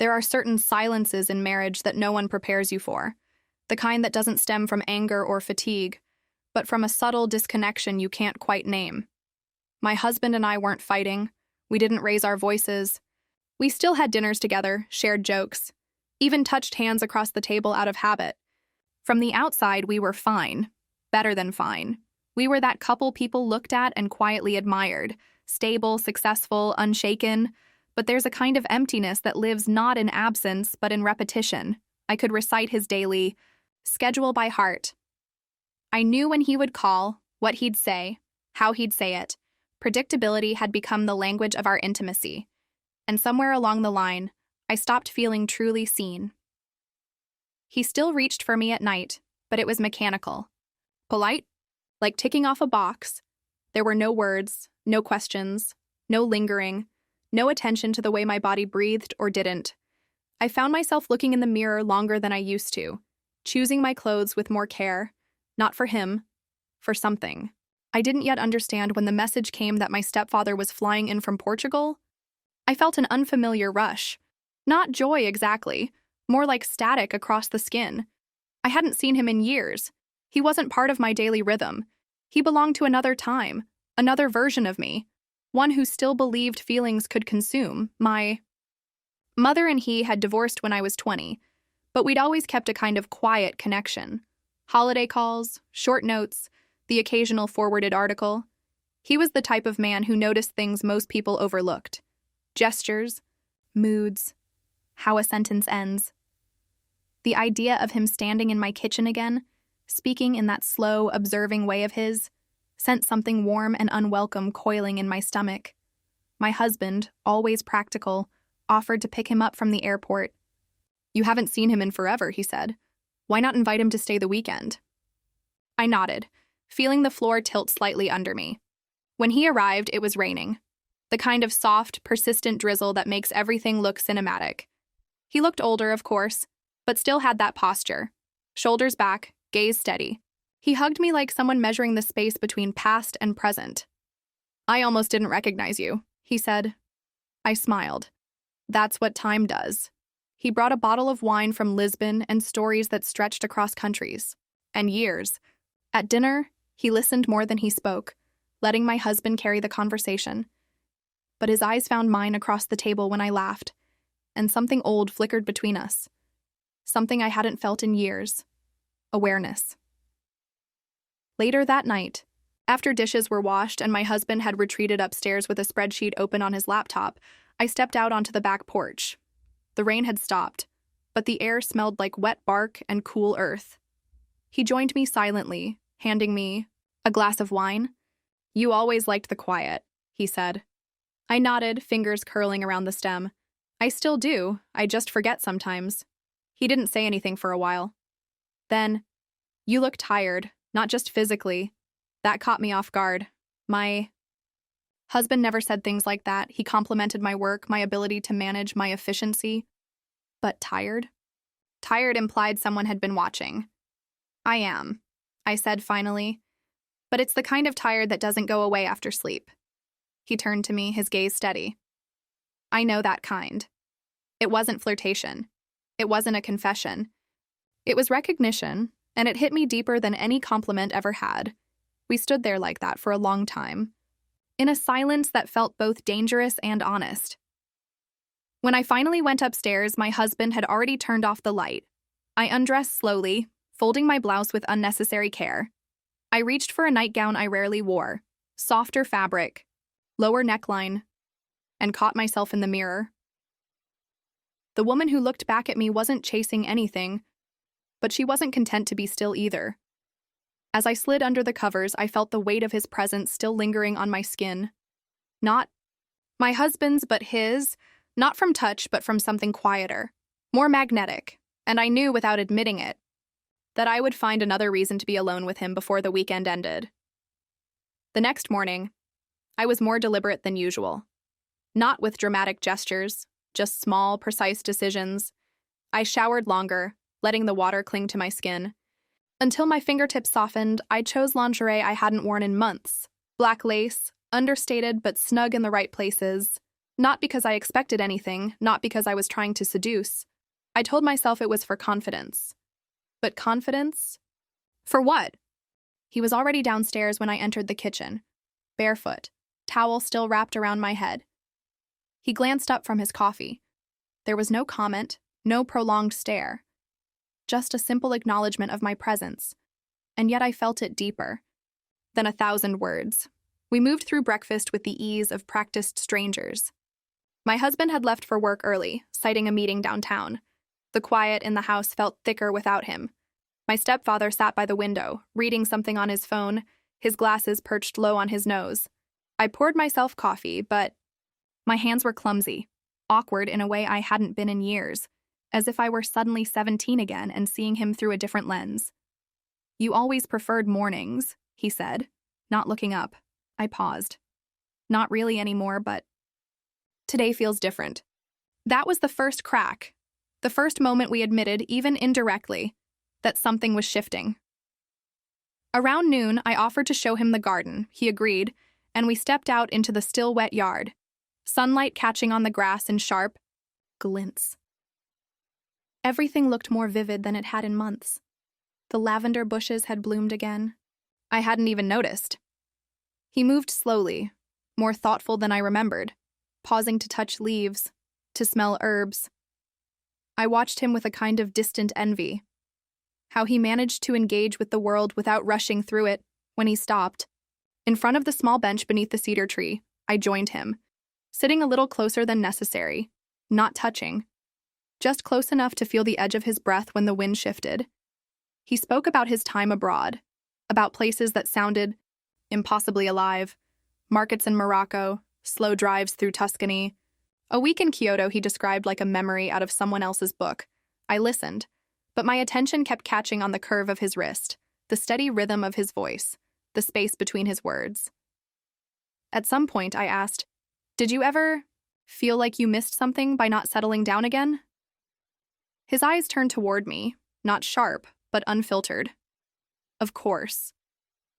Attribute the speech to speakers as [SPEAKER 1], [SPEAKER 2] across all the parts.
[SPEAKER 1] There are certain silences in marriage that no one prepares you for, the kind that doesn't stem from anger or fatigue, but from a subtle disconnection you can't quite name. My husband and I weren't fighting. We didn't raise our voices. We still had dinners together, shared jokes, even touched hands across the table out of habit. From the outside, we were fine. Better than fine. We were that couple people looked at and quietly admired, stable, successful, unshaken. But there's a kind of emptiness that lives not in absence, but in repetition. I could recite his daily schedule by heart. I knew when he would call, what he'd say, how he'd say it. Predictability had become the language of our intimacy. And somewhere along the line, I stopped feeling truly seen. He still reached for me at night, but it was mechanical. Polite, like ticking off a box. There were no words, no questions, no lingering, no attention to the way my body breathed or didn't. I found myself looking in the mirror longer than I used to, choosing my clothes with more care, not for him, for something. I didn't yet understand when the message came that my stepfather was flying in from Portugal. I felt an unfamiliar rush. Not joy exactly, more like static across the skin. I hadn't seen him in years. He wasn't part of my daily rhythm. He belonged to another time, another version of me, one who still believed feelings could consume. My mother and he had divorced when I was 20, but we'd always kept a kind of quiet connection. Holiday calls, short notes, the occasional forwarded article. He was the type of man who noticed things most people overlooked. Gestures, moods, how a sentence ends. The idea of him standing in my kitchen again, speaking in that slow, observing way of his, sent something warm and unwelcome coiling in my stomach. My husband, always practical, offered to pick him up from the airport. "You haven't seen him in forever," he said. "Why not invite him to stay the weekend?" I nodded, feeling the floor tilt slightly under me. When he arrived, it was raining. The kind of soft, persistent drizzle that makes everything look cinematic. He looked older, of course, but still had that posture. Shoulders back, gaze steady. He hugged me like someone measuring the space between past and present. "I almost didn't recognize you," he said. I smiled. That's what time does. He brought a bottle of wine from Lisbon and stories that stretched across countries. And years. At dinner, he listened more than he spoke, letting my husband carry the conversation. But his eyes found mine across the table when I laughed, and something old flickered between us. Something I hadn't felt in years. Awareness. Later that night, after dishes were washed and my husband had retreated upstairs with a spreadsheet open on his laptop, I stepped out onto the back porch. The rain had stopped, but the air smelled like wet bark and cool earth. He joined me silently, handing me a glass of wine. "You always liked the quiet," he said. I nodded, fingers curling around the stem. "I still do, I just forget sometimes." He didn't say anything for a while. Then, "You look tired, not just physically." That caught me off guard. My husband never said things like that. He complimented my work, my ability to manage, my efficiency. But tired? Tired implied someone had been watching. "I am," I said finally. "But it's the kind of tired that doesn't go away after sleep." He turned to me, his gaze steady. "I know that kind." It wasn't flirtation. It wasn't a confession. It was recognition, and it hit me deeper than any compliment ever had. We stood there like that for a long time, in a silence that felt both dangerous and honest. When I finally went upstairs, my husband had already turned off the light. I undressed slowly, folding my blouse with unnecessary care. I reached for a nightgown I rarely wore, softer fabric, lower neckline, and caught myself in the mirror. The woman who looked back at me wasn't chasing anything, but she wasn't content to be still either. As I slid under the covers, I felt the weight of his presence still lingering on my skin. Not my husband's, but his, not from touch, but from something quieter, more magnetic, and I knew without admitting it that I would find another reason to be alone with him before the weekend ended. The next morning, I was more deliberate than usual. Not with dramatic gestures, just small, precise decisions. I showered longer, letting the water cling to my skin. Until my fingertips softened, I chose lingerie I hadn't worn in months. Black lace, understated but snug in the right places. Not because I expected anything, not because I was trying to seduce. I told myself it was for confidence. But confidence? For what? He was already downstairs when I entered the kitchen, barefoot, towel still wrapped around my head. He glanced up from his coffee. There was no comment, no prolonged stare. Just a simple acknowledgement of my presence. And yet I felt it deeper than 1,000 words. We moved through breakfast with the ease of practiced strangers. My husband had left for work early, citing a meeting downtown. The quiet in the house felt thicker without him. My stepfather sat by the window, reading something on his phone, his glasses perched low on his nose. I poured myself coffee, but my hands were clumsy, awkward in a way I hadn't been in years, as if I were suddenly 17 again and seeing him through a different lens. "You always preferred mornings," he said, not looking up. I paused. "Not really anymore, but today feels different." That was the first crack, the first moment we admitted, even indirectly, that something was shifting. Around noon, I offered to show him the garden. He agreed, and we stepped out into the still wet yard, sunlight catching on the grass in sharp glints. Everything looked more vivid than it had in months. The lavender bushes had bloomed again. I hadn't even noticed. He moved slowly, more thoughtful than I remembered, pausing to touch leaves, to smell herbs. I watched him with a kind of distant envy. How he managed to engage with the world without rushing through it. When he stopped, in front of the small bench beneath the cedar tree, I joined him, sitting a little closer than necessary, not touching, just close enough to feel the edge of his breath when the wind shifted. He spoke about his time abroad, about places that sounded impossibly alive, markets in Morocco, slow drives through Tuscany. A week in Kyoto he described like a memory out of someone else's book. I listened, but my attention kept catching on the curve of his wrist, the steady rhythm of his voice, the space between his words. At some point, I asked, "Did you ever feel like you missed something by not settling down again?" His eyes turned toward me, not sharp, but unfiltered. Of course.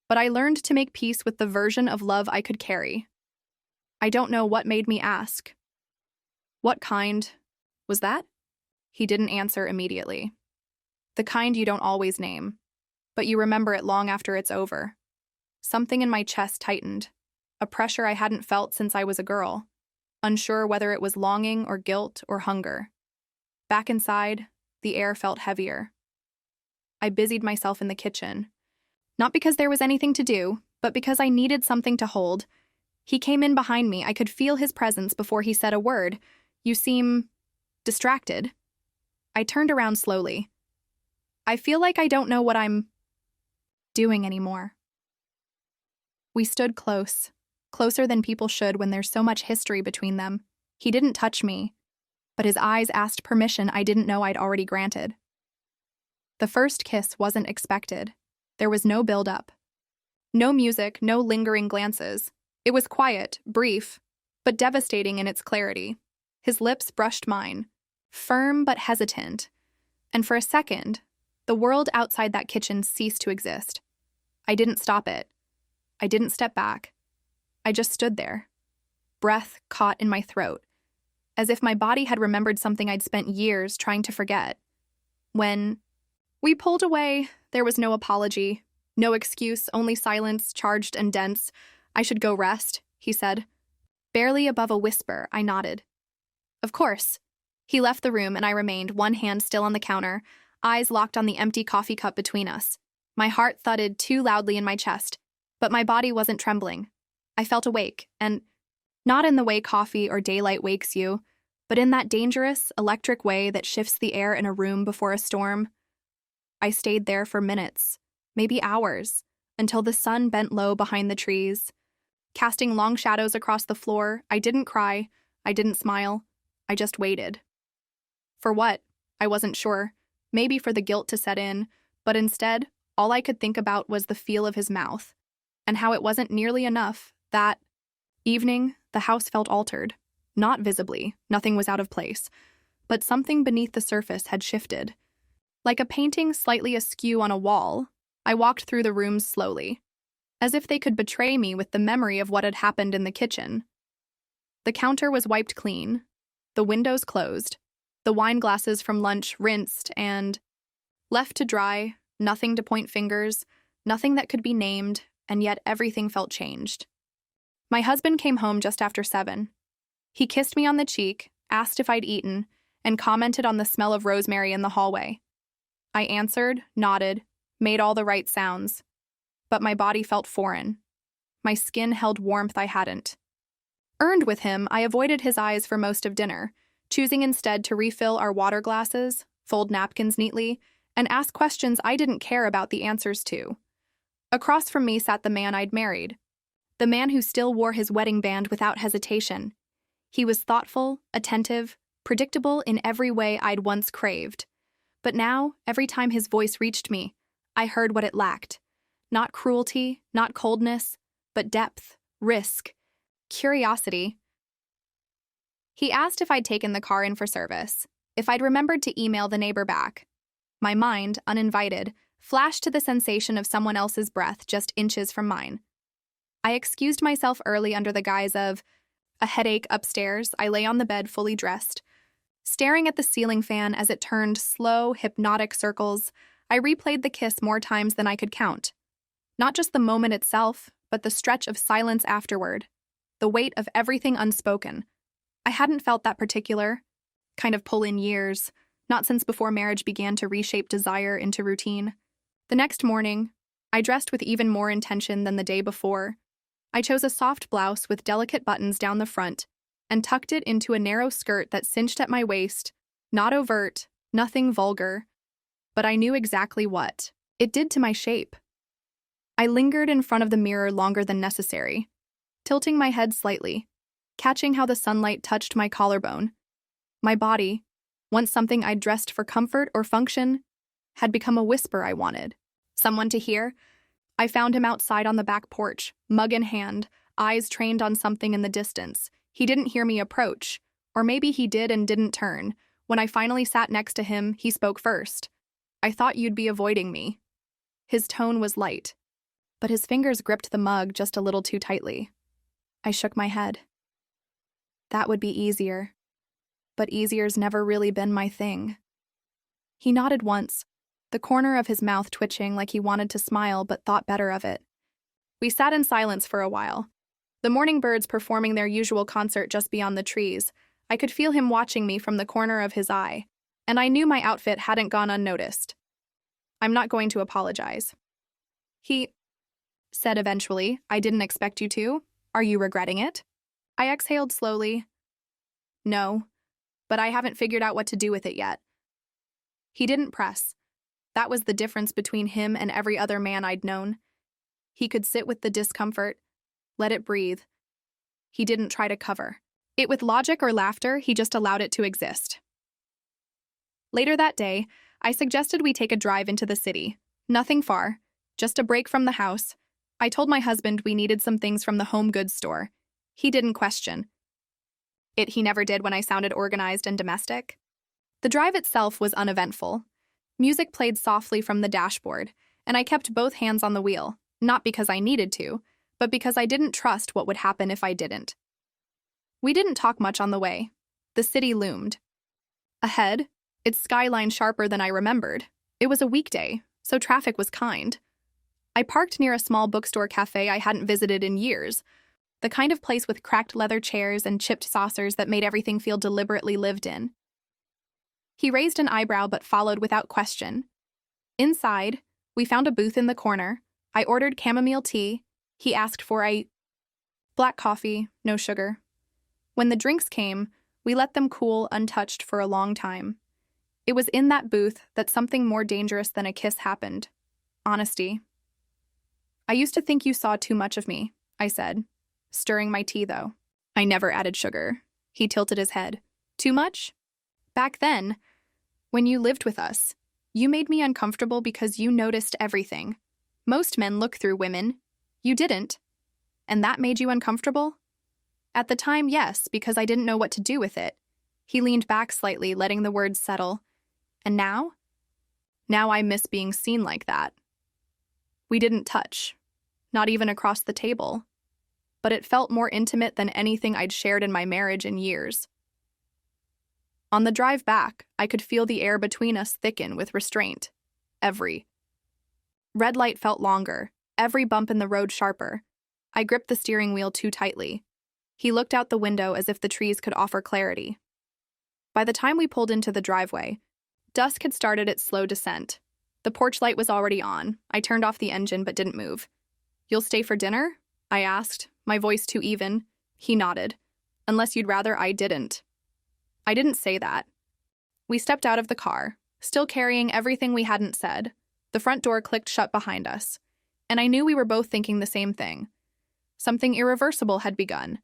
[SPEAKER 1] But I learned to make peace with the version of love I could carry. I don't know what made me ask. "What kind was that?" He didn't answer immediately. "The kind you don't always name, but you remember it long after it's over." Something in my chest tightened, a pressure I hadn't felt since I was a girl, unsure whether it was longing or guilt or hunger. Back inside, the air felt heavier. I busied myself in the kitchen, not because there was anything to do, but because I needed something to hold. He came in behind me. I could feel his presence before he said a word. "You seem distracted." I turned around slowly. "I feel like I don't know what I'm doing anymore." We stood close, closer than people should when there's so much history between them. He didn't touch me, but his eyes asked permission I didn't know I'd already granted. The first kiss wasn't expected. There was no build-up. No music, no lingering glances. It was quiet, brief, but devastating in its clarity. His lips brushed mine, firm but hesitant, and for a second, the world outside that kitchen ceased to exist. I didn't stop it. I didn't step back. I just stood there, breath caught in my throat, as if my body had remembered something I'd spent years trying to forget. When we pulled away, there was no apology, no excuse, only silence, charged and dense. "I should go rest," he said. Barely above a whisper, I nodded. "Of course." He left the room and I remained, one hand still on the counter, eyes locked on the empty coffee cup between us. My heart thudded too loudly in my chest, but my body wasn't trembling. I felt awake, and not in the way coffee or daylight wakes you, but in that dangerous, electric way that shifts the air in a room before a storm. I stayed there for minutes, maybe hours, until the sun bent low behind the trees, casting long shadows across the floor. I didn't cry, I didn't smile, I just waited. For what? I wasn't sure. Maybe for the guilt to set in, but instead, all I could think about was the feel of his mouth, and how it wasn't nearly enough. That evening, the house felt altered. Not visibly, nothing was out of place, but something beneath the surface had shifted. Like a painting slightly askew on a wall, I walked through the rooms slowly, as if they could betray me with the memory of what had happened in the kitchen. The counter was wiped clean, the windows closed, the wine glasses from lunch rinsed and left to dry, nothing to point fingers, nothing that could be named, and yet everything felt changed. My husband came home just after 7. He kissed me on the cheek, asked if I'd eaten, and commented on the smell of rosemary in the hallway. I answered, nodded, made all the right sounds. But my body felt foreign. My skin held warmth I hadn't earned with him. I avoided his eyes for most of dinner, choosing instead to refill our water glasses, fold napkins neatly, and ask questions I didn't care about the answers to. Across from me sat the man I'd married, the man who still wore his wedding band without hesitation. He was thoughtful, attentive, predictable in every way I'd once craved. But now, every time his voice reached me, I heard what it lacked. Not cruelty, not coldness, but depth, risk, curiosity. He asked if I'd taken the car in for service, if I'd remembered to email the neighbor back. My mind, uninvited, flashed to the sensation of someone else's breath just inches from mine. I excused myself early under the guise of a headache upstairs. I lay on the bed fully dressed. Staring at the ceiling fan as it turned slow, hypnotic circles, I replayed the kiss more times than I could count. Not just the moment itself, but the stretch of silence afterward, the weight of everything unspoken. I hadn't felt that particular kind of pull in years, not since before marriage began to reshape desire into routine. The next morning, I dressed with even more intention than the day before. I chose a soft blouse with delicate buttons down the front and tucked it into a narrow skirt that cinched at my waist, not overt, nothing vulgar, but I knew exactly what it did to my shape. I lingered in front of the mirror longer than necessary, tilting my head slightly, catching how the sunlight touched my collarbone. My body, once something I'd dressed for comfort or function, had become a whisper I wanted someone to hear. I found him outside on the back porch, mug in hand, eyes trained on something in the distance. He didn't hear me approach, or maybe he did and didn't turn. When I finally sat next to him, he spoke first. "I thought you'd be avoiding me." His tone was light, but his fingers gripped the mug just a little too tightly. I shook my head. That would be easier. But easier's never really been my thing. He nodded once, the corner of his mouth twitching like he wanted to smile but thought better of it. We sat in silence for a while, the morning birds performing their usual concert just beyond the trees. I could feel him watching me from the corner of his eye, and I knew my outfit hadn't gone unnoticed. "I'm not going to apologize," he said eventually. "I didn't expect you to. Are you regretting it?" I exhaled slowly. "No, but I haven't figured out what to do with it yet." He didn't press. That was the difference between him and every other man I'd known. He could sit with the discomfort, let it breathe. He didn't try to cover it with logic or laughter, he just allowed it to exist. Later that day, I suggested we take a drive into the city. Nothing far, just a break from the house. I told my husband we needed some things from the home goods store. He didn't question it. He never did when I sounded organized and domestic. The drive itself was uneventful. Music played softly from the dashboard, and I kept both hands on the wheel, not because I needed to, but because I didn't trust what would happen if I didn't. We didn't talk much on the way. The city loomed ahead, its skyline sharper than I remembered. It was a weekday, so traffic was kind. I parked near a small bookstore cafe I hadn't visited in years, the kind of place with cracked leather chairs and chipped saucers that made everything feel deliberately lived in. He raised an eyebrow but followed without question. Inside, we found a booth in the corner. I ordered chamomile tea. He asked for a black coffee, no sugar. When the drinks came, we let them cool untouched for a long time. It was in that booth that something more dangerous than a kiss happened. Honesty. "I used to think you saw too much of me," I said, stirring my tea though. "I never added sugar." He tilted his head. "Too much? Back then, when you lived with us, you made me uncomfortable because you noticed everything. Most men look through women. You didn't. And that made you uncomfortable?" "At the time, yes, because I didn't know what to do with it." He leaned back slightly, letting the words settle. "And now? Now I miss being seen like that." We didn't touch. Not even across the table. but it felt more intimate than anything I'd shared in my marriage in years. On the drive back, I could feel the air between us thicken with restraint. Every red light felt longer, every bump in the road sharper. I gripped the steering wheel too tightly. He looked out the window as if the trees could offer clarity. By the time we pulled into the driveway, dusk had started its slow descent. The porch light was already on. I turned off the engine but didn't move. "You'll stay for dinner?" I asked, my voice too even. He nodded. "Unless you'd rather I didn't." I didn't say that. We stepped out of the car, still carrying everything we hadn't said. The front door clicked shut behind us, and I knew we were both thinking the same thing. Something irreversible had begun,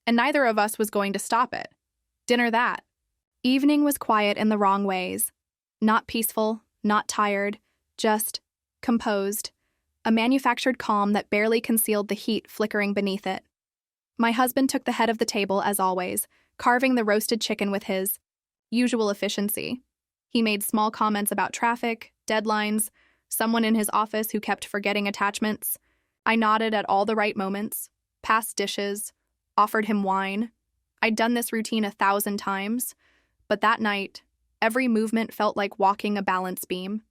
[SPEAKER 1] and neither of us was going to stop it. Dinner that. Evening was quiet in the wrong ways. Not peaceful, not tired, just composed. A manufactured calm that barely concealed the heat flickering beneath it. My husband took the head of the table, as always, carving the roasted chicken with his usual efficiency. He made small comments about traffic, deadlines, someone in his office who kept forgetting attachments. I nodded at all the right moments, passed dishes, offered him wine. I'd done this routine 1,000 times, but that night, every movement felt like walking a balance beam.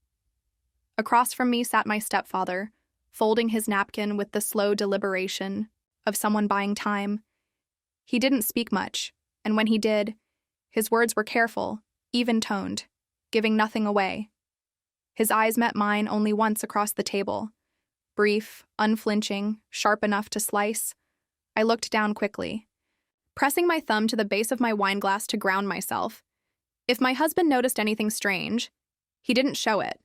[SPEAKER 1] Across from me sat my stepfather, folding his napkin with the slow deliberation of someone buying time. He didn't speak much, and when he did, his words were careful, even-toned, giving nothing away. His eyes met mine only once across the table. Brief, unflinching, sharp enough to slice. I looked down quickly, pressing my thumb to the base of my wineglass to ground myself. If my husband noticed anything strange, he didn't show it.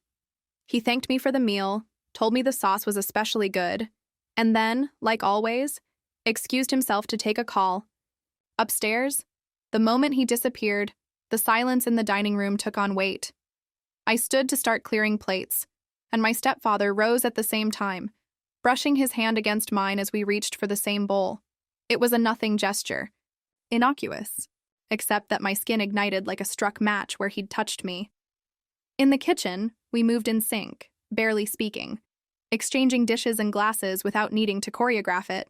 [SPEAKER 1] He thanked me for the meal, told me the sauce was especially good, and then, like always, excused himself to take a call. Upstairs, the moment he disappeared, the silence in the dining room took on weight. I stood to start clearing plates, and my stepfather rose at the same time, brushing his hand against mine as we reached for the same bowl. It was a nothing gesture. Innocuous, except that my skin ignited like a struck match where he'd touched me. In the kitchen, we moved in sync, barely speaking, exchanging dishes and glasses without needing to choreograph it.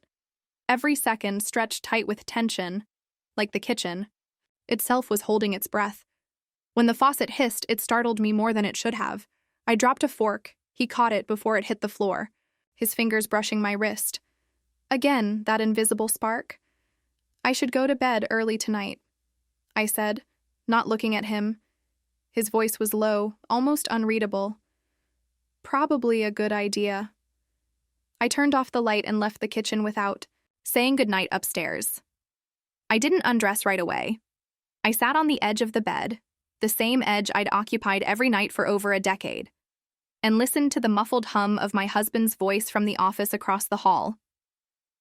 [SPEAKER 1] Every second stretched tight with tension, like the kitchen itself was holding its breath. When the faucet hissed, it startled me more than it should have. I dropped a fork. He caught it before it hit the floor, his fingers brushing my wrist. Again, that invisible spark. "I should go to bed early tonight," I said, not looking at him. His voice was low, almost unreadable. "Probably a good idea." I turned off the light and left the kitchen without saying goodnight upstairs. I didn't undress right away. I sat on the edge of the bed, the same edge I'd occupied every night for over a decade, and listened to the muffled hum of my husband's voice from the office across the hall.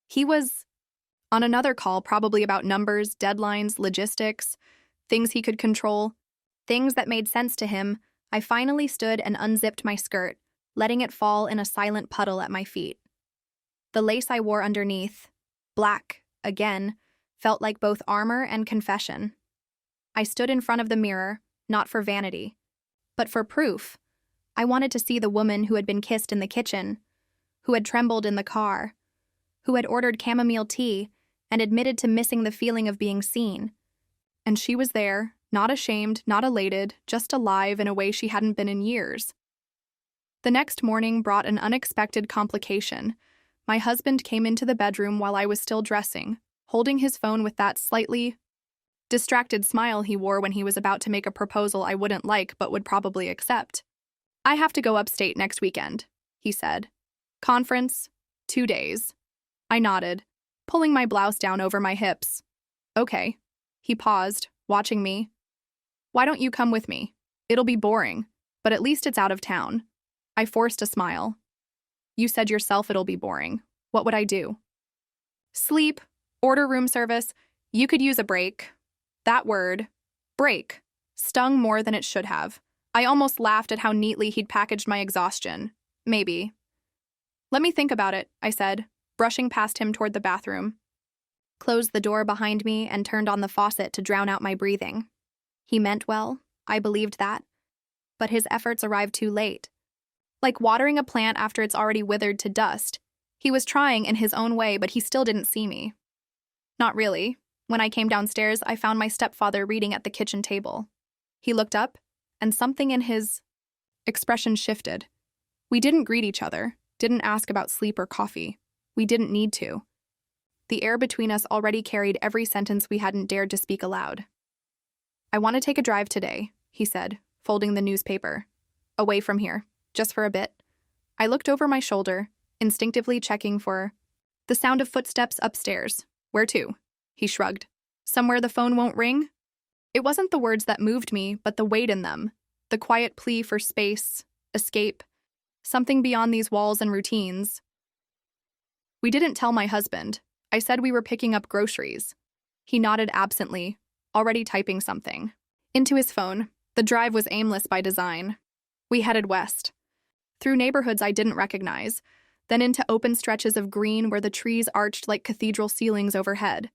[SPEAKER 1] He was on another call, probably about numbers, deadlines, logistics, things he could control, things that made sense to him. I finally stood and unzipped my skirt, letting it fall in a silent puddle at my feet. The lace I wore underneath, black, again, felt like both armor and confession. I stood in front of the mirror, not for vanity, but for proof. I wanted to see the woman who had been kissed in the kitchen, who had trembled in the car, who had ordered chamomile tea and admitted to missing the feeling of being seen. And she was there, not ashamed, not elated, just alive in a way she hadn't been in years. The next morning brought an unexpected complication. My husband came into the bedroom while I was still dressing, holding his phone with that slightly distracted smile he wore when he was about to make a proposal I wouldn't like but would probably accept. "I have to go upstate next weekend," he said. "Conference, 2 days." I nodded, pulling my blouse down over my hips. "Okay." He paused, watching me. "Why don't you come with me? It'll be boring, but at least it's out of town." I forced a smile. "You said yourself it'll be boring. What would I do?" "Sleep, order room service. You could use a break." That word, break, stung more than it should have. I almost laughed at how neatly he'd packaged my exhaustion. Maybe. "Let me think about it," I said, brushing past him toward the bathroom. Closed the door behind me and turned on the faucet to drown out my breathing. He meant well, I believed that. But his efforts arrived too late. Like watering a plant after it's already withered to dust, He was trying in his own way, but he still didn't see me. Not really. When I came downstairs, I found my stepfather reading at the kitchen table. He looked up, and something in his expression shifted. We didn't greet each other, didn't ask about sleep or coffee. We didn't need to. The air between us already carried every sentence we hadn't dared to speak aloud. "I want to take a drive today," he said, folding the newspaper. "Away from here, just for a bit." I looked over my shoulder, instinctively checking for the sound of footsteps upstairs. "Where to?" He shrugged. "Somewhere the phone won't ring?" It wasn't the words that moved me, but the weight in them, the quiet plea for space, escape, something beyond these walls and routines. We didn't tell my husband. I said we were picking up groceries. He nodded absently, already typing something. Into his phone. The drive was aimless by design. We headed west. Through neighborhoods I didn't recognize, then into open stretches of green where the trees arched like cathedral ceilings overhead.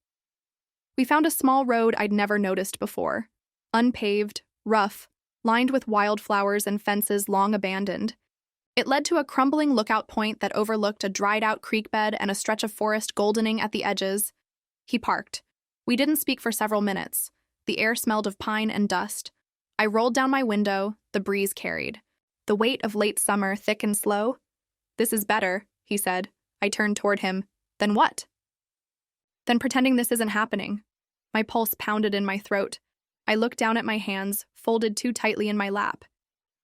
[SPEAKER 1] We found a small road I'd never noticed before. Unpaved, rough, lined with wildflowers and fences long abandoned. It led to a crumbling lookout point that overlooked a dried-out creek bed and a stretch of forest goldening at the edges. He parked. We didn't speak for several minutes. The air smelled of pine and dust. I rolled down my window, the breeze carried. The weight of late summer thick and slow. "This is better," he said. I turned toward him. "Then what?" "Then pretending this isn't happening." My pulse pounded in my throat. I looked down at my hands, folded too tightly in my lap.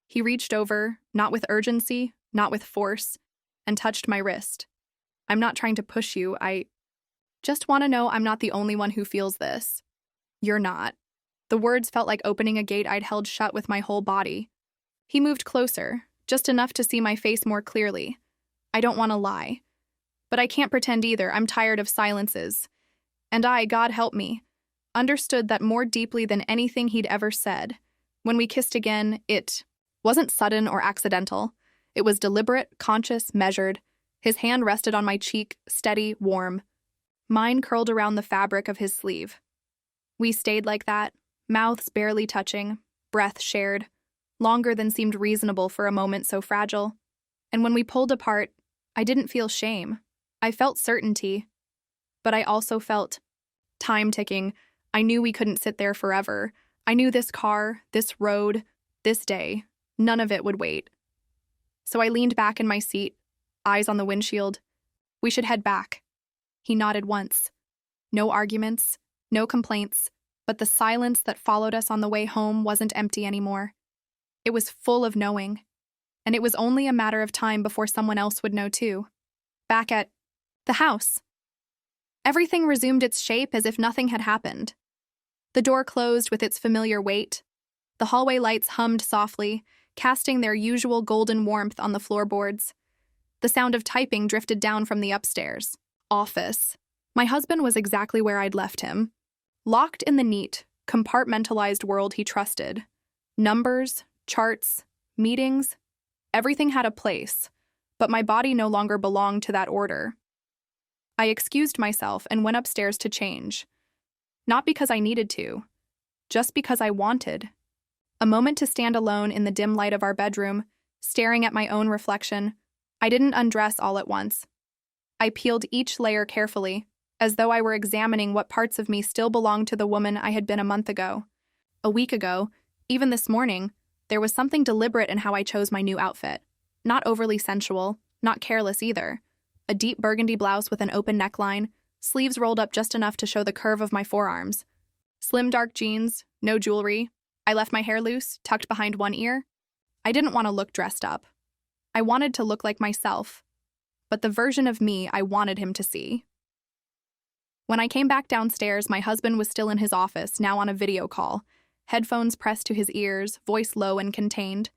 [SPEAKER 1] He reached over, not with urgency, not with force, and touched my wrist. "I'm not trying to push you, I just want to know I'm not the only one who feels this." "You're not." The words felt like opening a gate I'd held shut with my whole body. He moved closer, just enough to see my face more clearly. "I don't want to lie. But I can't pretend either. I'm tired of silences." And I, God help me, understood that more deeply than anything he'd ever said. When we kissed again, it wasn't sudden or accidental. It was deliberate, conscious, measured. His hand rested on my cheek, steady, warm. Mine curled around the fabric of his sleeve. We stayed like that, mouths barely touching, breath shared, longer than seemed reasonable for a moment so fragile. And when we pulled apart, I didn't feel shame. I felt certainty. But I also felt time ticking. I knew we couldn't sit there forever. I knew this car, this road, this day, none of it would wait. So I leaned back in my seat, eyes on the windshield. "We should head back." He nodded once. No arguments, no complaints, but the silence that followed us on the way home wasn't empty anymore. It was full of knowing. And it was only a matter of time before someone else would know too. Back at the house. Everything resumed its shape as if nothing had happened. The door closed with its familiar weight. The hallway lights hummed softly, casting their usual golden warmth on the floorboards. The sound of typing drifted down from the upstairs office. My husband was exactly where I'd left him, locked in the neat, compartmentalized world he trusted. Numbers, charts, meetings, everything had a place, but my body no longer belonged to that order. I excused myself and went upstairs to change. Not because I needed to, just because I wanted. A moment to stand alone in the dim light of our bedroom, staring at my own reflection. I didn't undress all at once. I peeled each layer carefully, as though I were examining what parts of me still belonged to the woman I had been a month ago. A week ago, even this morning, there was something deliberate in how I chose my new outfit. Not overly sensual, not careless either. A deep burgundy blouse with an open neckline, sleeves rolled up just enough to show the curve of my forearms. Slim dark jeans, no jewelry. I left my hair loose, tucked behind one ear. I didn't want to look dressed up. I wanted to look like myself, but the version of me I wanted him to see. When I came back downstairs, my husband was still in his office, now on a video call, headphones pressed to his ears, voice low and contained.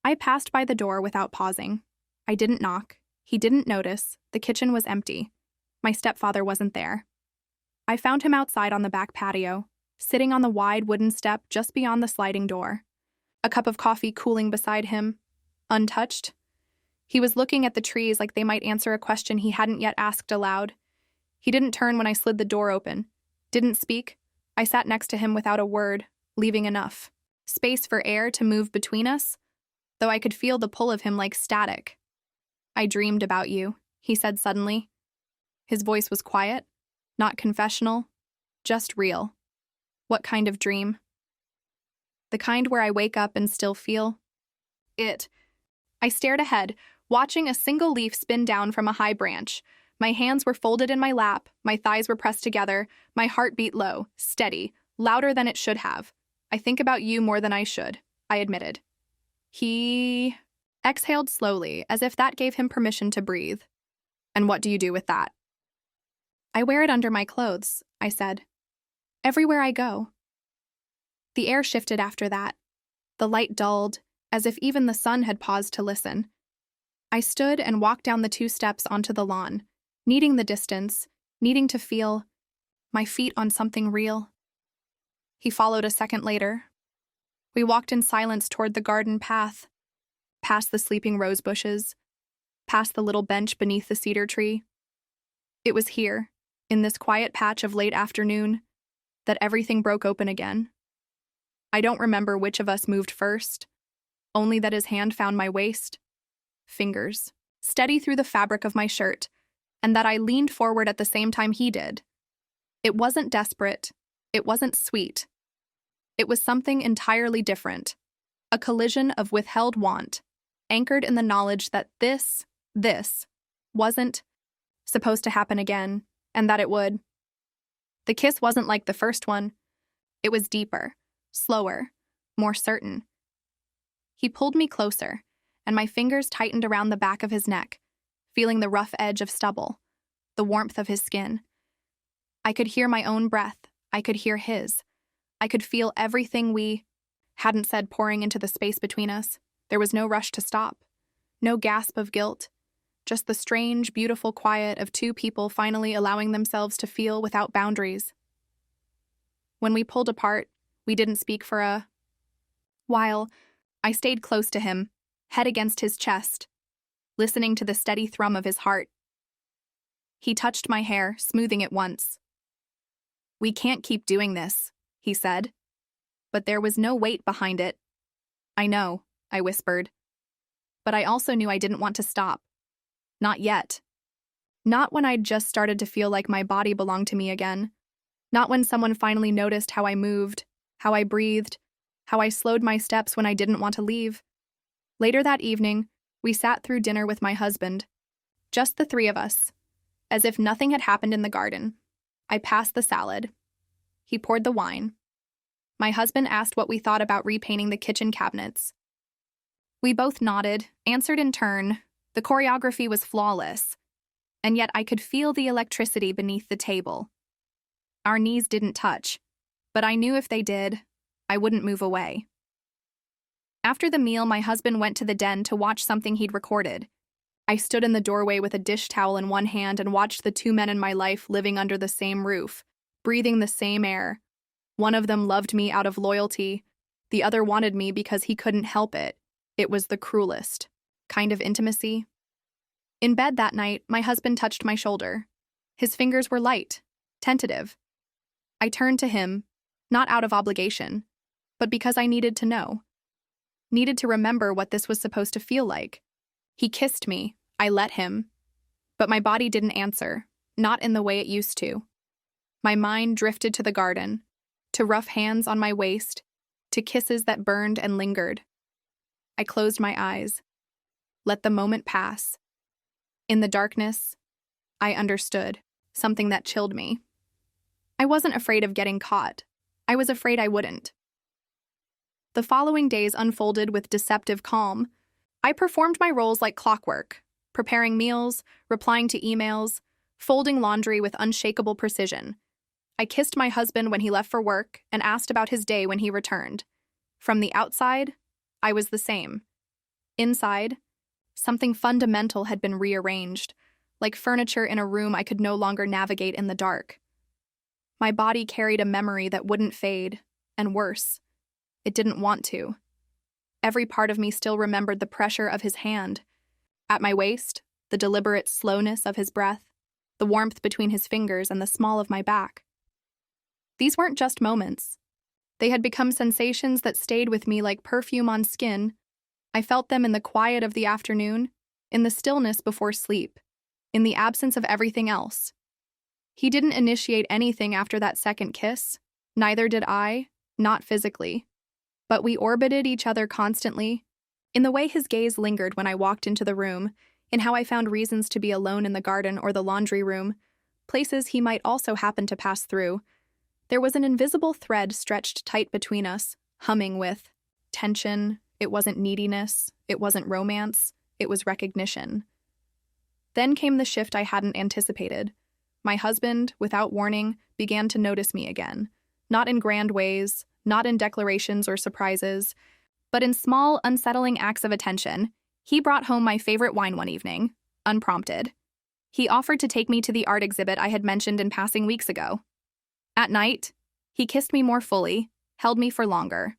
[SPEAKER 1] I passed by the door without pausing. I didn't knock. He didn't notice. The kitchen was empty. My stepfather wasn't there. I found him outside on the back patio, sitting on the wide wooden step just beyond the sliding door. A cup of coffee cooling beside him, untouched. He was looking at the trees like they might answer a question he hadn't yet asked aloud. He didn't turn when I slid the door open. Didn't speak. I sat next to him without a word, leaving enough space for air to move between us, though I could feel the pull of him like static. "I dreamed about you," he said suddenly. His voice was quiet, not confessional, just real. What kind of dream? The kind where I wake up and still feel it. I stared ahead, watching a single leaf spin down from a high branch. My hands were folded in my lap, my thighs were pressed together, my heart beat low, steady, louder than it should have. I think about you more than I should, I admitted. He exhaled slowly, as if that gave him permission to breathe. And what do you do with that? I wear it under my clothes, I said. Everywhere I go. The air shifted after that. The light dulled, as if even the sun had paused to listen. I stood and walked down the 2 steps onto the lawn, needing the distance, needing to feel my feet on something real. He followed a second later. We walked in silence toward the garden path, past the sleeping rose bushes, past the little bench beneath the cedar tree. It was here, in this quiet patch of late afternoon, that everything broke open again. I don't remember which of us moved first, only that his hand found my waist, fingers, steady through the fabric of my shirt, and that I leaned forward at the same time he did. It wasn't desperate. It wasn't sweet. It was something entirely different, a collision of withheld want, anchored in the knowledge that this wasn't supposed to happen again, and that it would. The kiss wasn't like the first one. It was deeper, slower, more certain. He pulled me closer, and my fingers tightened around the back of his neck, feeling the rough edge of stubble, the warmth of his skin. I could hear my own breath. I could hear his. I could feel everything we hadn't said pouring into the space between us. There was no rush to stop, no gasp of guilt, just the strange, beautiful quiet of 2 people finally allowing themselves to feel without boundaries. When we pulled apart, we didn't speak for a while. I stayed close to him, head against his chest, listening to the steady thrum of his heart. He touched my hair, smoothing it once. "We can't keep doing this," he said. But there was no weight behind it. "I know," I whispered. But I also knew I didn't want to stop. Not yet. Not when I'd just started to feel like my body belonged to me again. Not when someone finally noticed how I moved, how I breathed, how I slowed my steps when I didn't want to leave. Later that evening, we sat through dinner with my husband. Just the 3 of us. As if nothing had happened in the garden. I passed the salad. He poured the wine. My husband asked what we thought about repainting the kitchen cabinets. We both nodded, answered in turn. The choreography was flawless, and yet I could feel the electricity beneath the table. Our knees didn't touch, but I knew if they did, I wouldn't move away. After the meal, my husband went to the den to watch something he'd recorded. I stood in the doorway with a dish towel in one hand and watched the 2 men in my life living under the same roof, breathing the same air. One of them loved me out of loyalty. The other wanted me because he couldn't help it. It was the cruelest kind of intimacy. In bed that night, my husband touched my shoulder. His fingers were light, tentative. I turned to him, not out of obligation, but because I needed to know. Needed to remember what this was supposed to feel like. He kissed me. I let him. But my body didn't answer, not in the way it used to. My mind drifted to the garden, to rough hands on my waist, to kisses that burned and lingered. I closed my eyes. Let the moment pass. In the darkness, I understood, something that chilled me. I wasn't afraid of getting caught. I was afraid I wouldn't. The following days unfolded with deceptive calm. I performed my roles like clockwork, preparing meals, replying to emails, folding laundry with unshakable precision. I kissed my husband when he left for work and asked about his day when he returned. From the outside, I was the same. Inside, something fundamental had been rearranged, like furniture in a room I could no longer navigate in the dark. My body carried a memory that wouldn't fade, and worse, it didn't want to. Every part of me still remembered the pressure of his hand. At my waist, the deliberate slowness of his breath, the warmth between his fingers and the small of my back. These weren't just moments. They had become sensations that stayed with me like perfume on skin. I felt them in the quiet of the afternoon, in the stillness before sleep, in the absence of everything else. He didn't initiate anything after that second kiss, neither did I, not physically. But we orbited each other constantly, in the way his gaze lingered when I walked into the room, in how I found reasons to be alone in the garden or the laundry room, places he might also happen to pass through. There was an invisible thread stretched tight between us, humming with tension. It wasn't neediness, it wasn't romance, it was recognition. Then came the shift I hadn't anticipated. My husband, without warning, began to notice me again. Not in grand ways, not in declarations or surprises, but in small, unsettling acts of attention. He brought home my favorite wine one evening, unprompted. He offered to take me to the art exhibit I had mentioned in passing weeks ago. At night, he kissed me more fully, held me for longer.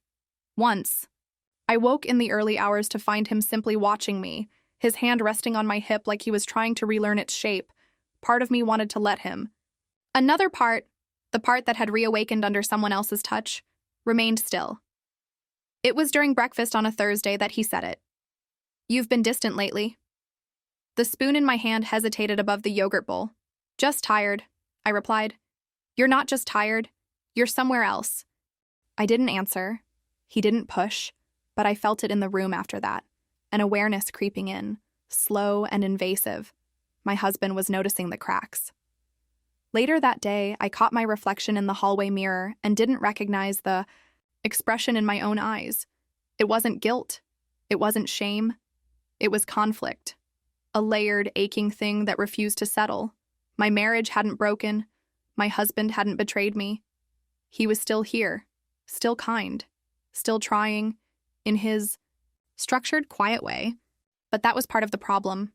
[SPEAKER 1] Once, I woke in the early hours to find him simply watching me, his hand resting on my hip like he was trying to relearn its shape. Part of me wanted to let him. Another part, the part that had reawakened under someone else's touch, remained still. It was during breakfast on a Thursday that he said it. "You've been distant lately." The spoon in my hand hesitated above the yogurt bowl. "Just tired," I replied. "You're not just tired. You're somewhere else." I didn't answer. He didn't push, but I felt it in the room after that, an awareness creeping in, slow and invasive. My husband was noticing the cracks. Later that day, I caught my reflection in the hallway mirror and didn't recognize the expression in my own eyes. It wasn't guilt. It wasn't shame. It was conflict. A layered, aching thing that refused to settle. My marriage hadn't broken. My husband hadn't betrayed me. He was still here, still kind, still trying, in his structured, quiet way. But that was part of the problem.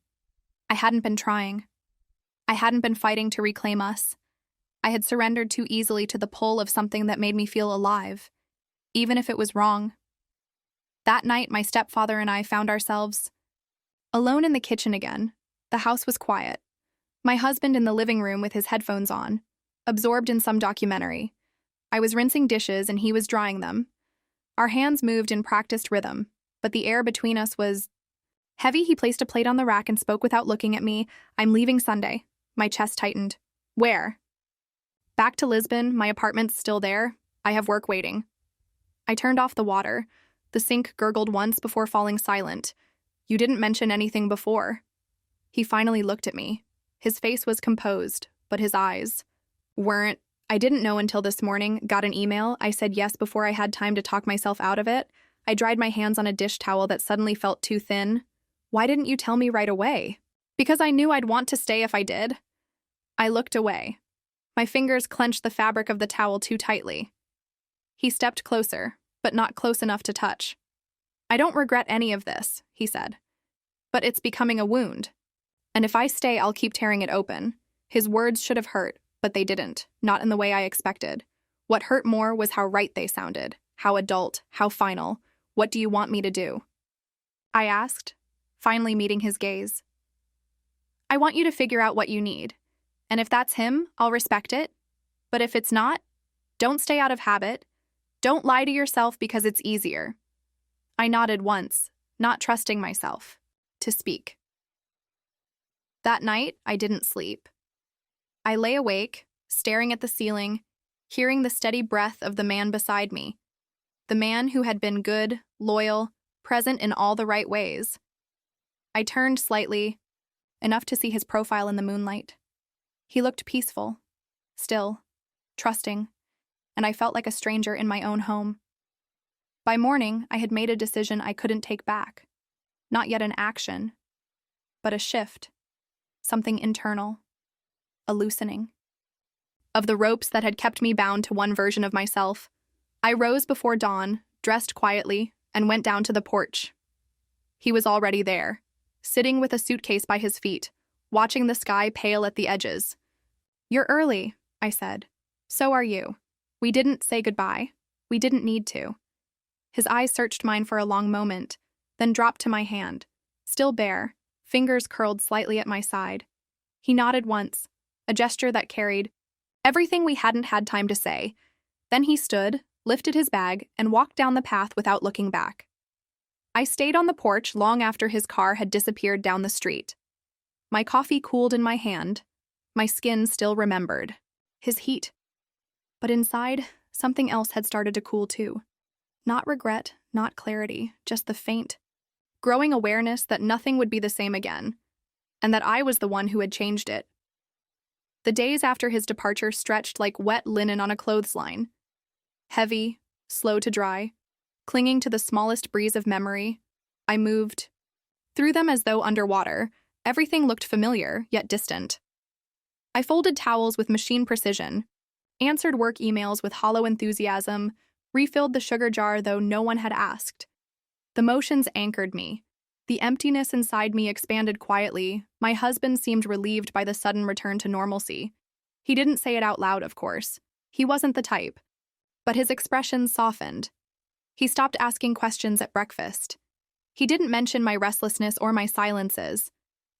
[SPEAKER 1] I hadn't been trying. I hadn't been fighting to reclaim us. I had surrendered too easily to the pull of something that made me feel alive, even if it was wrong. That night, my stepfather and I found ourselves alone in the kitchen again. The house was quiet. My husband in the living room with his headphones on, absorbed in some documentary. I was rinsing dishes and he was drying them. Our hands moved in practiced rhythm, but the air between us was heavy. He placed a plate on the rack and spoke without looking at me. "I'm leaving Sunday." My chest tightened. "Where?" "Back to Lisbon. My apartment's still there. I have work waiting." I turned off the water. The sink gurgled once before falling silent. "You didn't mention anything before." He finally looked at me. His face was composed, but his eyes weren't. "I didn't know until this morning. Got an email. I said yes before I had time to talk myself out of it." I dried my hands on a dish towel that suddenly felt too thin. "Why didn't you tell me right away?" "Because I knew I'd want to stay if I did." I looked away. My fingers clenched the fabric of the towel too tightly. He stepped closer, but not close enough to touch. "I don't regret any of this," he said. "But it's becoming a wound. And if I stay, I'll keep tearing it open." His words should have hurt, but they didn't, not in the way I expected. What hurt more was how right they sounded, how adult, how final. "What do you want me to do?" I asked, finally meeting his gaze. "I want you to figure out what you need. And if that's him, I'll respect it. But if it's not, don't stay out of habit. Don't lie to yourself because it's easier." I nodded once, not trusting myself to speak. That night, I didn't sleep. I lay awake, staring at the ceiling, hearing the steady breath of the man beside me. The man who had been good, loyal, present in all the right ways. I turned slightly, enough to see his profile in the moonlight. He looked peaceful, still, trusting, and I felt like a stranger in my own home. By morning, I had made a decision I couldn't take back. Not yet an action, but a shift. Something internal. A loosening. Of the ropes that had kept me bound to one version of myself, I rose before dawn, dressed quietly, and went down to the porch. He was already there, sitting with a suitcase by his feet, watching the sky pale at the edges. "You're early," I said. "So are you. We didn't say goodbye. We didn't need to." His eyes searched mine for a long moment, then dropped to my hand, still bare, fingers curled slightly at my side. He nodded once, a gesture that carried everything we hadn't had time to say. Then he stood, lifted his bag, and walked down the path without looking back. I stayed on the porch long after his car had disappeared down the street. My coffee cooled in my hand. My skin still remembered his heat. But inside, something else had started to cool too. Not regret, not clarity, just the faint, growing awareness that nothing would be the same again, and that I was the one who had changed it. The days after his departure stretched like wet linen on a clothesline. Heavy, slow to dry, clinging to the smallest breeze of memory, I moved through them as though underwater. Everything looked familiar, yet distant. I folded towels with machine precision, answered work emails with hollow enthusiasm, refilled the sugar jar though no one had asked. The motions anchored me. The emptiness inside me expanded quietly. My husband seemed relieved by the sudden return to normalcy. He didn't say it out loud, of course. He wasn't the type. But his expression softened. He stopped asking questions at breakfast. He didn't mention my restlessness or my silences.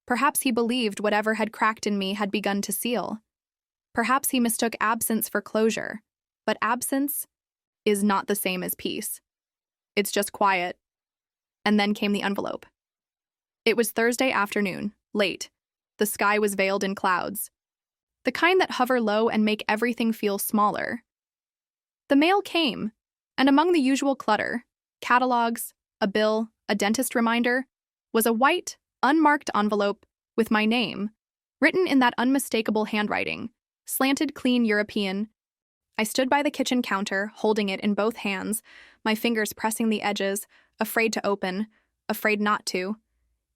[SPEAKER 1] Perhaps he believed whatever had cracked in me had begun to seal. Perhaps he mistook absence for closure. But absence is not the same as peace. It's just quiet. And then came the envelope. It was Thursday afternoon, late. The sky was veiled in clouds. The kind that hover low and make everything feel smaller. The mail came, and among the usual clutter, catalogs, a bill, a dentist reminder, was a white, unmarked envelope with my name, written in that unmistakable handwriting, slanted clean European. I stood by the kitchen counter, holding it in both hands, my fingers pressing the edges, afraid to open, afraid not to.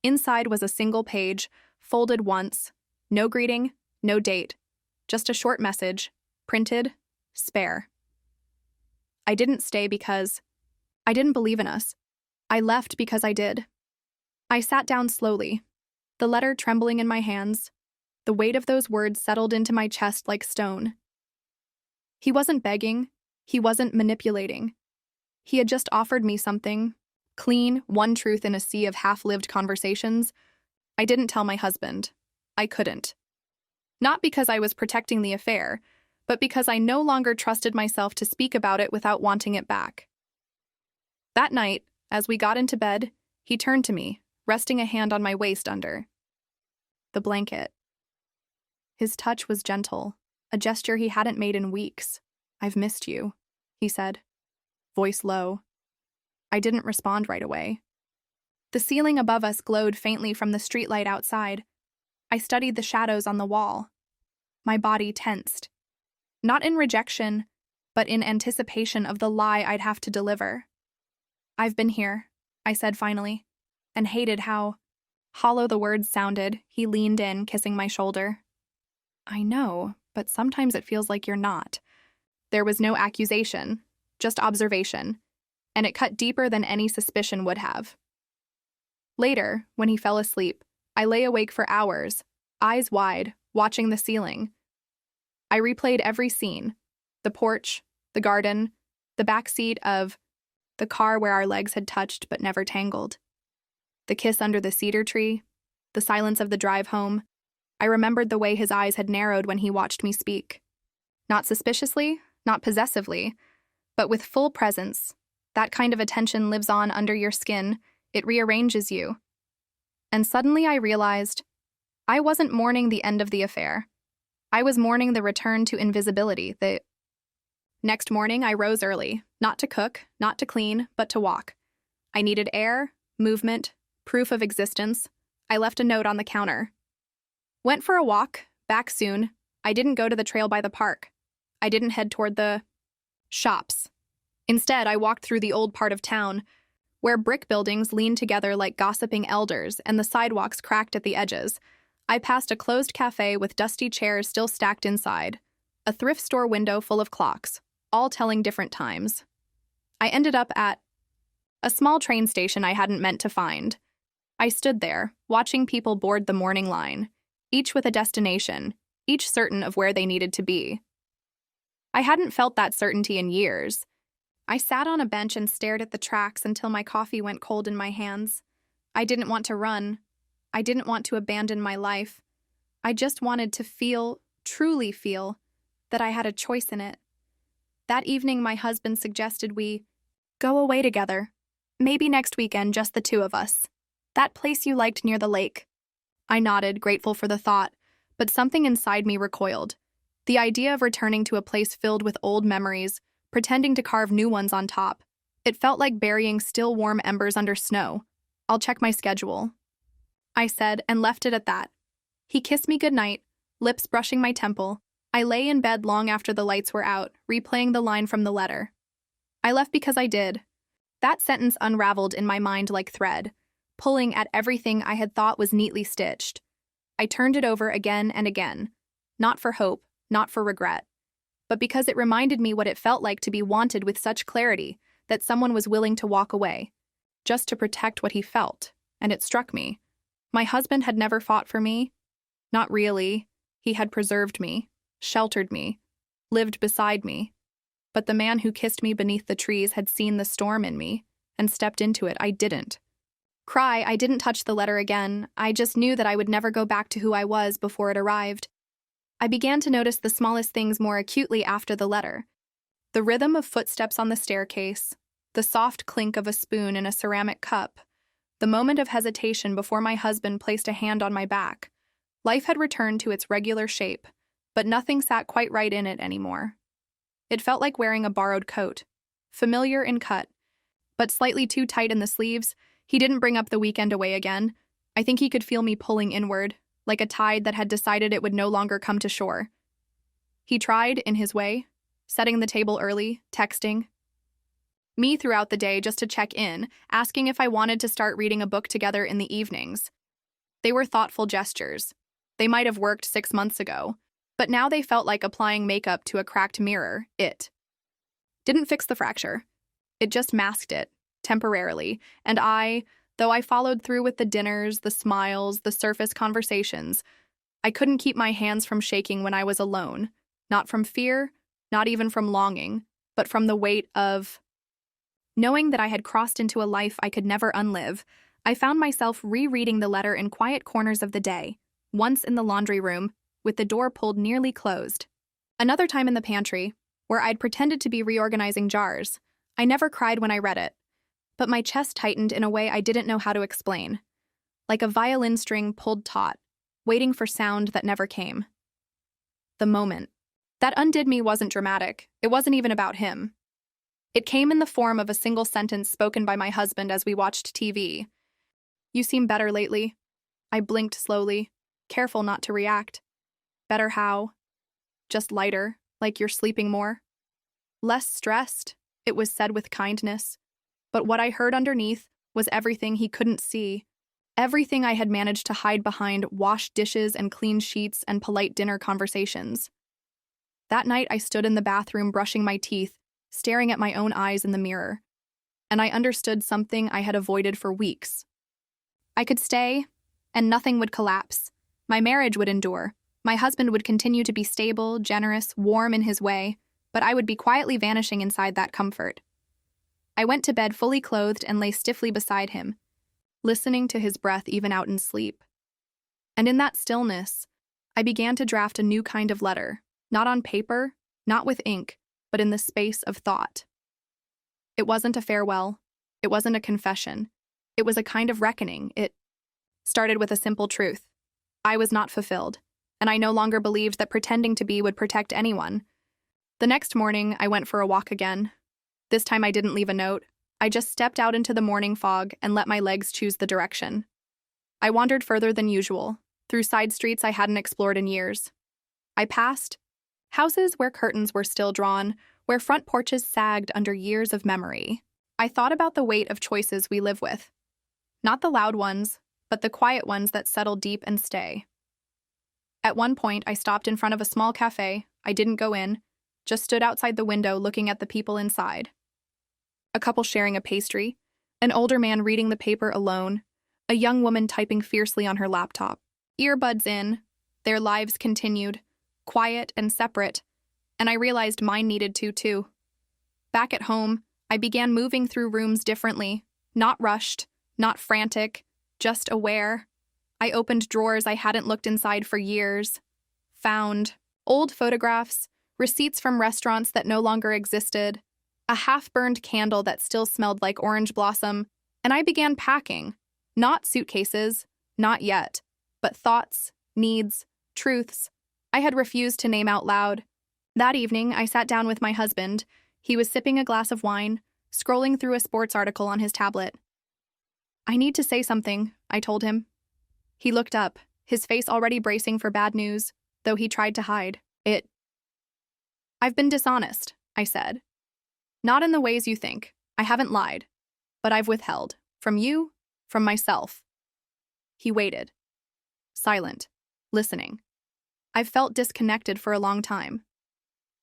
[SPEAKER 1] Inside was a single page, folded once, no greeting, no date, just a short message, printed, spare. I didn't stay because I didn't believe in us. I left because I did. I sat down slowly, the letter trembling in my hands. The weight of those words settled into my chest like stone. He wasn't begging. He wasn't manipulating. He had just offered me something. Clean, one truth in a sea of half-lived conversations. I didn't tell my husband. I couldn't. Not because I was protecting the affair, but because I no longer trusted myself to speak about it without wanting it back. That night, as we got into bed, he turned to me, resting a hand on my waist under the blanket. His touch was gentle, a gesture he hadn't made in weeks. "I've missed you," he said, voice low. I didn't respond right away. The ceiling above us glowed faintly from the streetlight outside. I studied the shadows on the wall. My body tensed. Not in rejection, but in anticipation of the lie I'd have to deliver. "I've been here," I said finally, and hated how hollow the words sounded. He leaned in, kissing my shoulder. "I know, but sometimes it feels like you're not." There was no accusation, just observation, and it cut deeper than any suspicion would have. Later, when he fell asleep, I lay awake for hours, eyes wide, watching the ceiling. I replayed every scene: the porch, the garden, the back seat of the car where our legs had touched but never tangled, the kiss under the cedar tree, the silence of the drive home. I remembered the way his eyes had narrowed when he watched me speak. Not suspiciously, not possessively, but with full presence. That kind of attention lives on under your skin. It rearranges you. And suddenly I realized I wasn't mourning the end of the affair. I was mourning the return to invisibility. The next morning I rose early, not to cook, not to clean, but to walk. I needed air, movement, proof of existence. I left a note on the counter. Went for a walk, back soon. I didn't go to the trail by the park. I didn't head toward the shops. Instead, I walked through the old part of town, where brick buildings leaned together like gossiping elders and the sidewalks cracked at the edges. I passed a closed cafe with dusty chairs still stacked inside, a thrift store window full of clocks, all telling different times. I ended up at a small train station I hadn't meant to find. I stood there, watching people board the morning line, each with a destination, each certain of where they needed to be. I hadn't felt that certainty in years. I sat on a bench and stared at the tracks until my coffee went cold in my hands. I didn't want to run. I didn't want to abandon my life. I just wanted to feel, truly feel, that I had a choice in it. That evening, my husband suggested we go away together. Maybe next weekend, just the two of us. That place you liked near the lake. I nodded, grateful for the thought, but something inside me recoiled. The idea of returning to a place filled with old memories, pretending to carve new ones on top. It felt like burying still warm embers under snow. I'll check my schedule, I said, and left it at that. He kissed me goodnight, lips brushing my temple. I lay in bed long after the lights were out, replaying the line from the letter. I left because I did. That sentence unraveled in my mind like thread, pulling at everything I had thought was neatly stitched. I turned it over again and again, not for hope, not for regret, but because it reminded me what it felt like to be wanted with such clarity that someone was willing to walk away, just to protect what he felt, and it struck me. My husband had never fought for me. Not really. He had preserved me, sheltered me, lived beside me. But the man who kissed me beneath the trees had seen the storm in me and stepped into it. I didn't. I didn't touch the letter again. I just knew that I would never go back to who I was before it arrived. I began to notice the smallest things more acutely after the letter. The rhythm of footsteps on the staircase, the soft clink of a spoon in a ceramic cup, the moment of hesitation before my husband placed a hand on my back. Life had returned to its regular shape, but nothing sat quite right in it anymore. It felt like wearing a borrowed coat, familiar in cut, but slightly too tight in the sleeves. He didn't bring up the weekend away again. I think he could feel me pulling inward, like a tide that had decided it would no longer come to shore. He tried, in his way, setting the table early, texting me throughout the day just to check in, asking if I wanted to start reading a book together in the evenings. They were thoughtful gestures. They might have worked 6 months ago, but now they felt like applying makeup to a cracked mirror. It didn't fix the fracture. It just masked it, temporarily, and though I followed through with the dinners, the smiles, the surface conversations, I couldn't keep my hands from shaking when I was alone, not from fear, not even from longing, but from the weight of knowing that I had crossed into a life I could never unlive. I found myself rereading the letter in quiet corners of the day, once in the laundry room, with the door pulled nearly closed. Another time in the pantry, where I'd pretended to be reorganizing jars. I never cried when I read it, but my chest tightened in a way I didn't know how to explain, like a violin string pulled taut, waiting for sound that never came. The moment that undid me wasn't dramatic. It wasn't even about him. It came in the form of a single sentence spoken by my husband as we watched TV. "You seem better lately." I blinked slowly, careful not to react. "Better how?" "Just lighter, like you're sleeping more." "Less stressed," it was said with kindness. But what I heard underneath was everything he couldn't see. Everything I had managed to hide behind washed dishes and clean sheets and polite dinner conversations. That night I stood in the bathroom brushing my teeth, staring at my own eyes in the mirror. And I understood something I had avoided for weeks. I could stay, and nothing would collapse. My marriage would endure. My husband would continue to be stable, generous, warm in his way, but I would be quietly vanishing inside that comfort. I went to bed fully clothed and lay stiffly beside him, listening to his breath even out in sleep. And in that stillness, I began to draft a new kind of letter, not on paper, not with ink, but in the space of thought. It wasn't a farewell. It wasn't a confession. It was a kind of reckoning. It started with a simple truth. I was not fulfilled, and I no longer believed that pretending to be would protect anyone. The next morning, I went for a walk again. This time I didn't leave a note. I just stepped out into the morning fog and let my legs choose the direction. I wandered further than usual, through side streets I hadn't explored in years. I passed houses where curtains were still drawn, where front porches sagged under years of memory. I thought about the weight of choices we live with. Not the loud ones, but the quiet ones that settle deep and stay. At one point, I stopped in front of a small cafe. I didn't go in, just stood outside the window looking at the people inside. A couple sharing a pastry, an older man reading the paper alone, a young woman typing fiercely on her laptop. Earbuds in, their lives continued, quiet and separate, and I realized mine needed to too. Back at home, I began moving through rooms differently, not rushed, not frantic, just aware. I opened drawers I hadn't looked inside for years, found old photographs, receipts from restaurants that no longer existed, a half-burned candle that still smelled like orange blossom, and I began packing. Not suitcases, not yet, but thoughts, needs, truths I had refused to name out loud. That evening, I sat down with my husband. He was sipping a glass of wine, scrolling through a sports article on his tablet. "I need to say something," I told him. He looked up, his face already bracing for bad news, though he tried to hide it. "I've been dishonest," I said. "Not in the ways you think. I haven't lied. But I've withheld. From you, from myself." He waited, silent, listening. I've felt disconnected for a long time.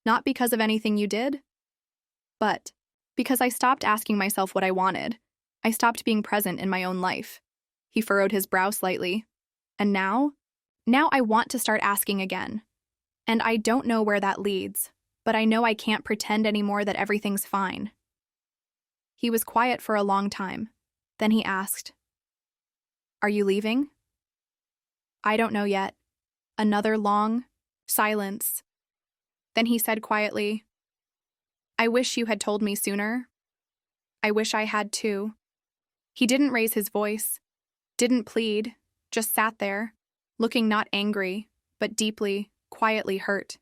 [SPEAKER 1] Not because of anything you did, but because I stopped asking myself what I wanted. I stopped being present in my own life. He furrowed his brow slightly. And now I want to start asking again. And I don't know where that leads, but I know I can't pretend anymore that everything's fine. He was quiet for a long time. Then he asked, "Are you leaving?" "I don't know yet." Another long silence. Then he said quietly, "I wish you had told me sooner. I wish I had too." He didn't raise his voice, didn't plead, just sat there, looking not angry, but deeply, quietly hurt.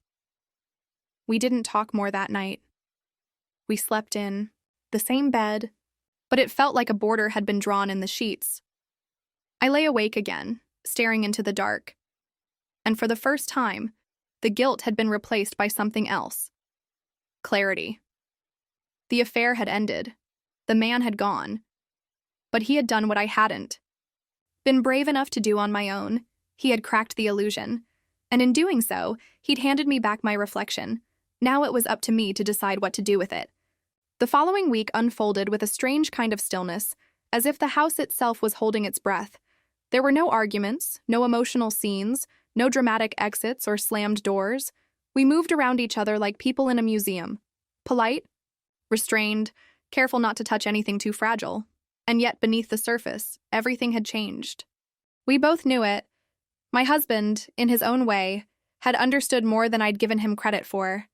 [SPEAKER 1] We didn't talk more that night. We slept in the same bed, but it felt like a border had been drawn in the sheets. I lay awake again, staring into the dark. And for the first time, the guilt had been replaced by something else. Clarity. The affair had ended. The man had gone. But he had done what I hadn't been brave enough to do on my own. He had cracked the illusion. And in doing so, he'd handed me back my reflection. Now it was up to me to decide what to do with it. The following week unfolded with a strange kind of stillness, as if the house itself was holding its breath. There were no arguments, no emotional scenes, no dramatic exits or slammed doors. We moved around each other like people in a museum. Polite, restrained, careful not to touch anything too fragile. And yet beneath the surface, everything had changed. We both knew it. My husband, in his own way, had understood more than I'd given him credit for.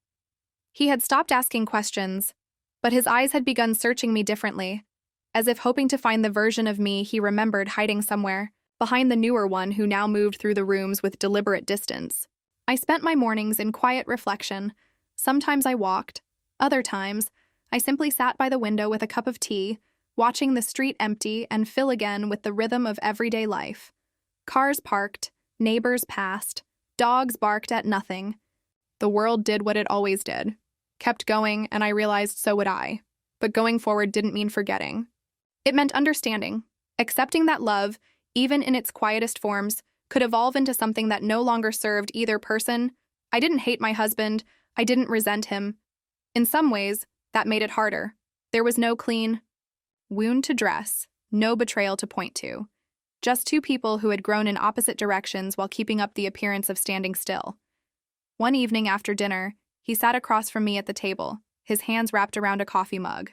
[SPEAKER 1] He had stopped asking questions, but his eyes had begun searching me differently, as if hoping to find the version of me he remembered hiding somewhere, behind the newer one who now moved through the rooms with deliberate distance. I spent my mornings in quiet reflection. Sometimes I walked. Other times, I simply sat by the window with a cup of tea, watching the street empty and fill again with the rhythm of everyday life. Cars parked, neighbors passed, dogs barked at nothing. The world did what it always did. Kept going, and I realized so would I. But going forward didn't mean forgetting. It meant understanding, accepting that love, even in its quietest forms, could evolve into something that no longer served either person. I didn't hate my husband. I didn't resent him. In some ways, that made it harder. There was no clean wound to dress, no betrayal to point to. Just two people who had grown in opposite directions while keeping up the appearance of standing still. One evening after dinner, he sat across from me at the table, his hands wrapped around a coffee mug.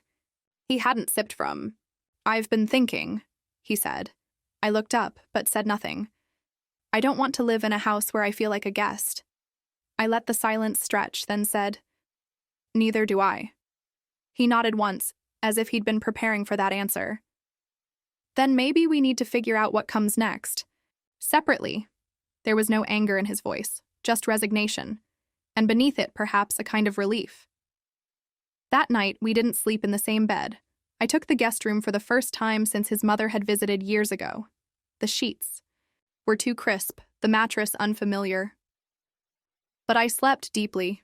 [SPEAKER 1] He hadn't sipped from. "I've been thinking," he said. I looked up, but said nothing. "I don't want to live in a house where I feel like a guest." I let the silence stretch, then said, "Neither do I." He nodded once, as if he'd been preparing for that answer. "Then maybe we need to figure out what comes next. Separately." There was no anger in his voice, just resignation, and beneath it, perhaps, a kind of relief. That night, we didn't sleep in the same bed. I took the guest room for the first time since his mother had visited years ago. The sheets were too crisp, the mattress unfamiliar. But I slept deeply.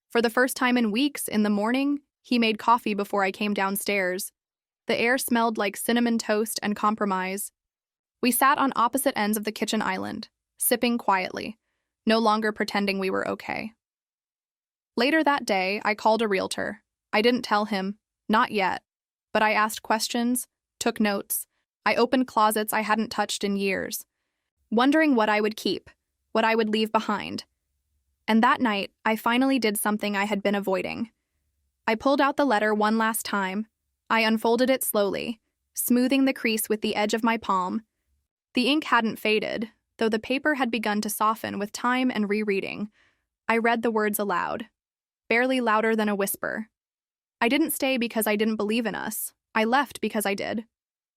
[SPEAKER 1] For the first time in weeks, in the morning, he made coffee before I came downstairs. The air smelled like cinnamon toast and compromise. We sat on opposite ends of the kitchen island, sipping quietly, no longer pretending we were okay. Later that day, I called a realtor. I didn't tell him, not yet, but I asked questions, took notes. I opened closets I hadn't touched in years, wondering what I would keep, what I would leave behind. And that night, I finally did something I had been avoiding. I pulled out the letter one last time. I unfolded it slowly, smoothing the crease with the edge of my palm. The ink hadn't faded, though the paper had begun to soften with time and rereading. I read the words aloud, barely louder than a whisper. I didn't stay because I didn't believe in us. I left because I did.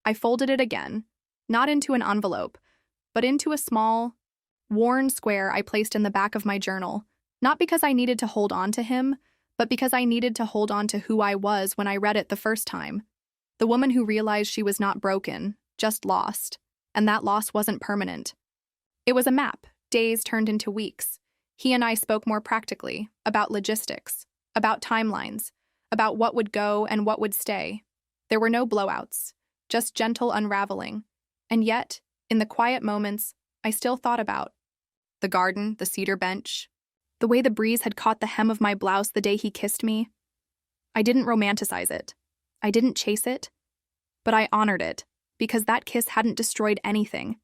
[SPEAKER 1] I folded it again, not into an envelope, but into a small, worn square I placed in the back of my journal, not because I needed to hold on to him, but because I needed to hold on to who I was when I read it the first time. The woman who realized she was not broken, just lost, and that loss wasn't permanent. It was a map. Days turned into weeks. He and I spoke more practically, about logistics, about timelines, about what would go and what would stay. There were no blowouts, just gentle unraveling. And yet, in the quiet moments, I still thought about the garden, the cedar bench, the way the breeze had caught the hem of my blouse the day he kissed me. I didn't romanticize it. I didn't chase it. But I honored it, because that kiss hadn't destroyed anything.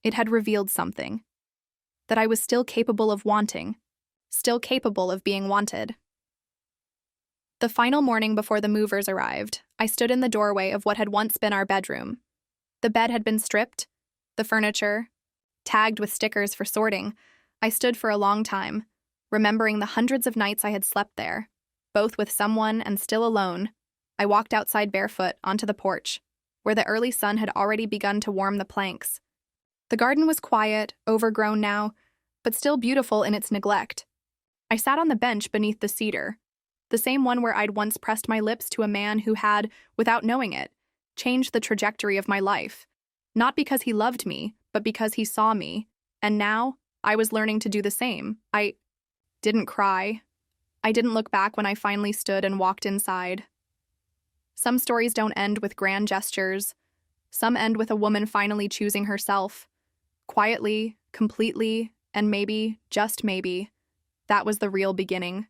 [SPEAKER 1] It had revealed something. That I was still capable of wanting, still capable of being wanted. The final morning before the movers arrived, I stood in the doorway of what had once been our bedroom. The bed had been stripped, the furniture, tagged with stickers for sorting. I stood for a long time, remembering the hundreds of nights I had slept there, both with someone and still alone. I walked outside barefoot onto the porch, where the early sun had already begun to warm the planks. The garden was quiet, overgrown now, but still beautiful in its neglect. I sat on the bench beneath the cedar, the same one where I'd once pressed my lips to a man who had, without knowing it, changed the trajectory of my life. Not because he loved me, but because he saw me, and now I was learning to do the same. I didn't cry. I didn't look back when I finally stood and walked inside. Some stories don't end with grand gestures. Some end with a woman finally choosing herself. Quietly, completely, and maybe, just maybe, that was the real beginning.